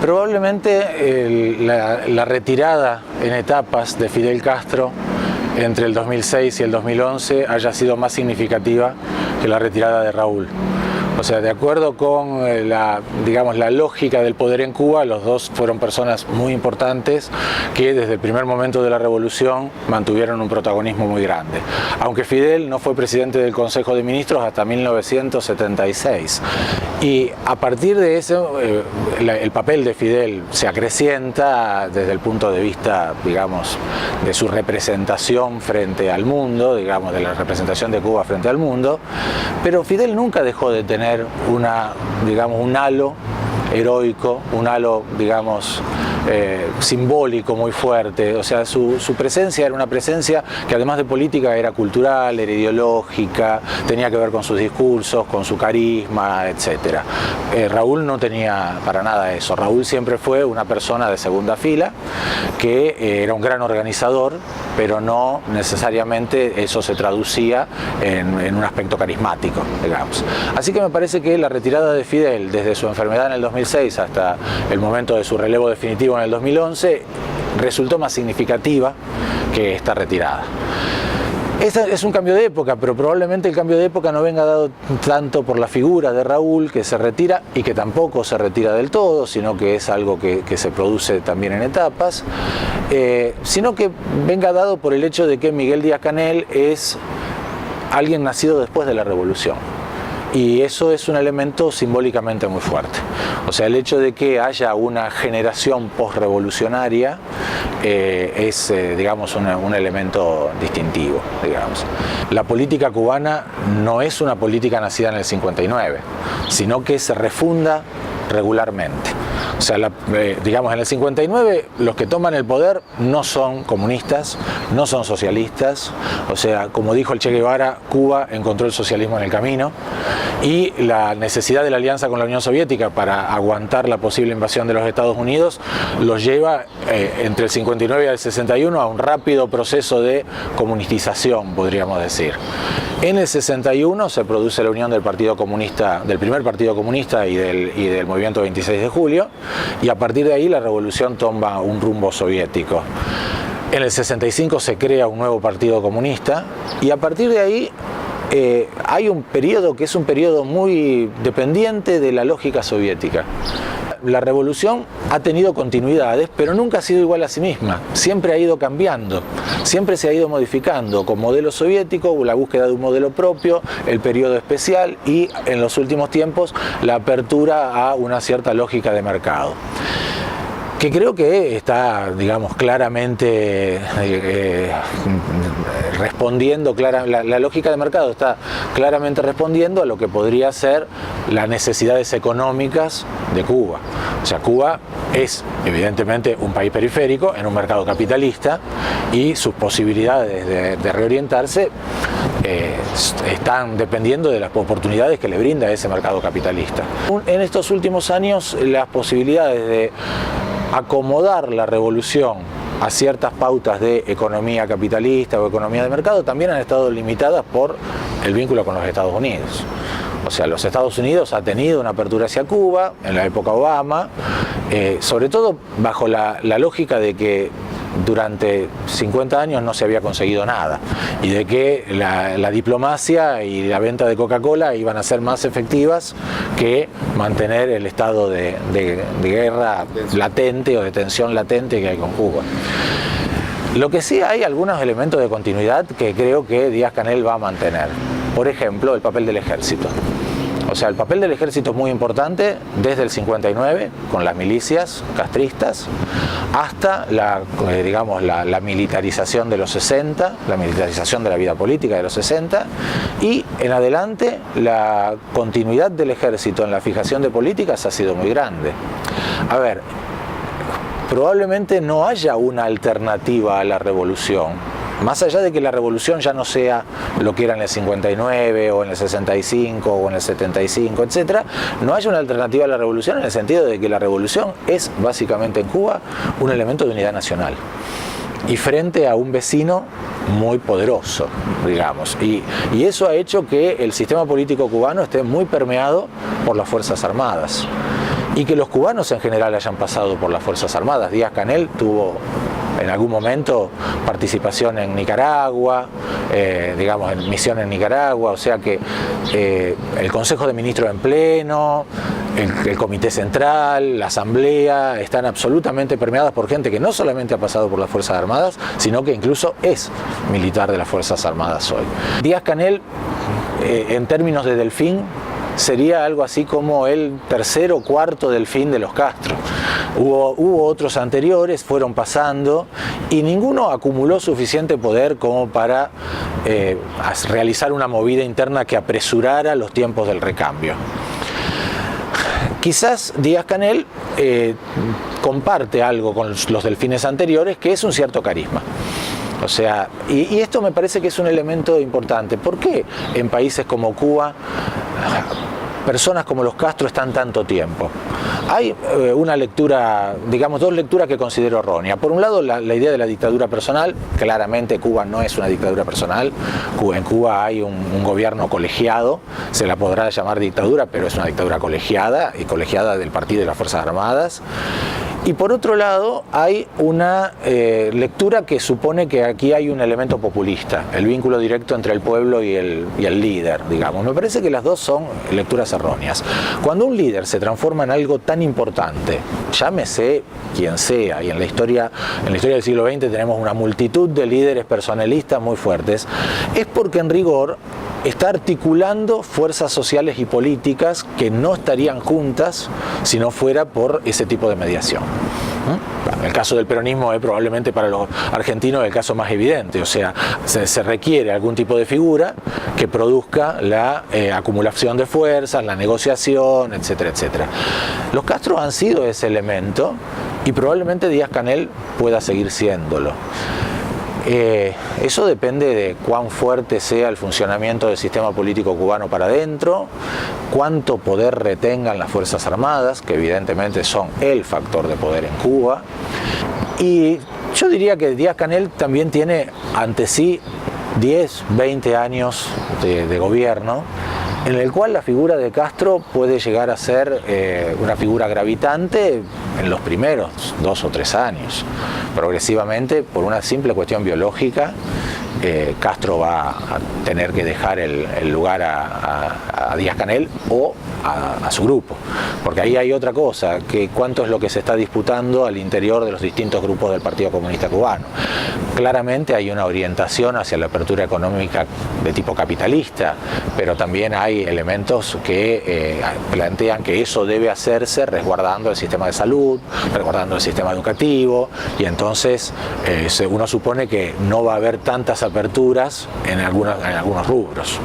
Probablemente la retirada en etapas de Fidel Castro entre el 2006 y el 2011 haya sido más significativa que la retirada de Raúl. O sea, de acuerdo con la lógica del poder en Cuba, los dos fueron personas muy importantes que desde el primer momento de la revolución mantuvieron un protagonismo muy grande. Aunque Fidel no fue presidente del Consejo de Ministros hasta 1976. Y a partir de eso, el papel de Fidel se acrecienta desde el punto de vista, digamos, de su representación frente al mundo, digamos, de la representación de Cuba frente al mundo, pero Fidel nunca dejó de tener un halo heroico, un halo, digamos, simbólico muy fuerte. O sea, su presencia era una presencia que además de política era cultural, era ideológica, tenía que ver con sus discursos, con su carisma, etc. Raúl no tenía para nada eso. Raúl siempre fue una persona de segunda fila que era un gran organizador, pero no necesariamente eso se traducía en un aspecto carismático, digamos. Así que me parece que la retirada de Fidel desde su enfermedad en el 2006 hasta el momento de su relevo definitivo en el 2011 resultó más significativa que esta retirada. Es un cambio de época, pero probablemente el cambio de época no venga dado tanto por la figura de Raúl, que se retira y que tampoco se retira del todo, sino que es algo que se produce también en etapas, sino que venga dado por el hecho de que Miguel Díaz-Canel es alguien nacido después de la Revolución. Y eso es un elemento simbólicamente muy fuerte. O sea, el hecho de que haya una generación postrevolucionaria es, digamos, un elemento distintivo, digamos. La política cubana no es una política nacida en el 59, sino que se refunda regularmente. O sea, digamos, en el 59 los que toman el poder no son comunistas, no son socialistas. O sea, como dijo el Che Guevara, Cuba encontró el socialismo en el camino, y la necesidad de la alianza con la Unión Soviética para aguantar la posible invasión de los Estados Unidos los lleva entre el 59 y el 61 a un rápido proceso de comunistización, podríamos decir. En el 61 se produce la unión del Partido Comunista, del primer Partido Comunista y del Movimiento 26 de Julio, y a partir de ahí la revolución toma un rumbo soviético. En el 65 se crea un nuevo Partido Comunista, y a partir de ahí hay un periodo que es un periodo muy dependiente de la lógica soviética. La revolución ha tenido continuidades, pero nunca ha sido igual a sí misma. Siempre ha ido cambiando, siempre se ha ido modificando, con modelo soviético, la búsqueda de un modelo propio, el periodo especial y, en los últimos tiempos, la apertura a una cierta lógica de mercado, que creo que está, digamos, claramente respondiendo, la lógica de mercado está claramente respondiendo a lo que podría ser las necesidades económicas de Cuba. O sea, Cuba es evidentemente un país periférico en un mercado capitalista, y sus posibilidades de reorientarse están dependiendo de las oportunidades que le brinda ese mercado capitalista. En estos últimos años, las posibilidades de acomodar la revolución a ciertas pautas de economía capitalista o economía de mercado también han estado limitadas por el vínculo con los Estados Unidos. O sea, los Estados Unidos ha tenido una apertura hacia Cuba en la época Obama, sobre todo bajo la lógica de que durante 50 años no se había conseguido nada, y de que la diplomacia y la venta de Coca-Cola iban a ser más efectivas que mantener el estado de guerra latente o de tensión latente que hay con Cuba. Lo que sí hay algunos elementos de continuidad que creo que Díaz-Canel va a mantener. Por ejemplo, el papel del ejército. O sea, el papel del ejército es muy importante desde el 59, con las milicias castristas, hasta la militarización de los 60, la militarización de la vida política de los 60, y en adelante la continuidad del ejército en la fijación de políticas ha sido muy grande. A ver, probablemente no haya una alternativa a la revolución. Más allá de que la revolución ya no sea lo que era en el 59 o en el 65 o en el 75, etc., no haya una alternativa a la revolución en el sentido de que la revolución es básicamente en Cuba un elemento de unidad nacional y frente a un vecino muy poderoso, digamos. Y eso ha hecho que el sistema político cubano esté muy permeado por las Fuerzas Armadas. y que los cubanos en general hayan pasado por las Fuerzas Armadas. Díaz-Canel tuvo en algún momento participación en Nicaragua, digamos en misión en Nicaragua, o sea que el Consejo de Ministros en pleno, el Comité Central, la Asamblea, están absolutamente permeadas por gente que no solamente ha pasado por las Fuerzas Armadas, sino que incluso es militar de las Fuerzas Armadas hoy. Díaz-Canel, en términos de Delfín, sería algo así como el tercer o cuarto Delfín de los Castro. Hubo otros anteriores, fueron pasando y ninguno acumuló suficiente poder como para realizar una movida interna que apresurara los tiempos del recambio. Quizás Díaz-Canel comparte algo con los delfines anteriores, que es un cierto carisma. O sea, y esto me parece que es un elemento importante. ¿Por qué en países como Cuba personas como los Castro están tanto tiempo? Hay una lectura, digamos, dos lecturas que considero erróneas. Por un lado, la idea de la dictadura personal. Claramente Cuba no es una dictadura personal. En Cuba hay un gobierno colegiado, se la podrá llamar dictadura, pero es una dictadura colegiada, y colegiada del Partido de las Fuerzas Armadas. Y por otro lado, hay una lectura que supone que aquí hay un elemento populista, el vínculo directo entre el pueblo y el líder, digamos. Me parece que las dos son lecturas erróneas. Cuando un líder se transforma en algo tan importante, llámese quien sea, y en la historia del siglo XX tenemos una multitud de líderes personalistas muy fuertes, es porque en rigor está articulando fuerzas sociales y políticas que no estarían juntas si no fuera por ese tipo de mediación. El caso del peronismo es probablemente para los argentinos el caso más evidente, o sea, se requiere algún tipo de figura que produzca la acumulación de fuerzas, la negociación, etcétera, etcétera. Los Castro han sido ese elemento y probablemente Díaz-Canel pueda seguir siéndolo. Eso depende de cuán fuerte sea el funcionamiento del sistema político cubano para adentro, cuánto poder retengan las Fuerzas Armadas, que evidentemente son el factor de poder en Cuba. Y yo diría que Díaz-Canel también tiene ante sí 10, 20 años de gobierno, en el cual la figura de Castro puede llegar a ser una figura gravitante en los primeros 2 o 3 años. Progresivamente, por una simple cuestión biológica, Castro va a tener que dejar el lugar a Díaz-Canel o a su grupo, porque ahí hay otra cosa, que cuánto es lo que se está disputando al interior de los distintos grupos del Partido Comunista Cubano. Claramente hay una orientación hacia la apertura económica de tipo capitalista, pero también hay elementos que plantean que eso debe hacerse resguardando el sistema de salud, resguardando el sistema educativo, y entonces uno supone que no va a haber tantas aperturas en algunos rubros.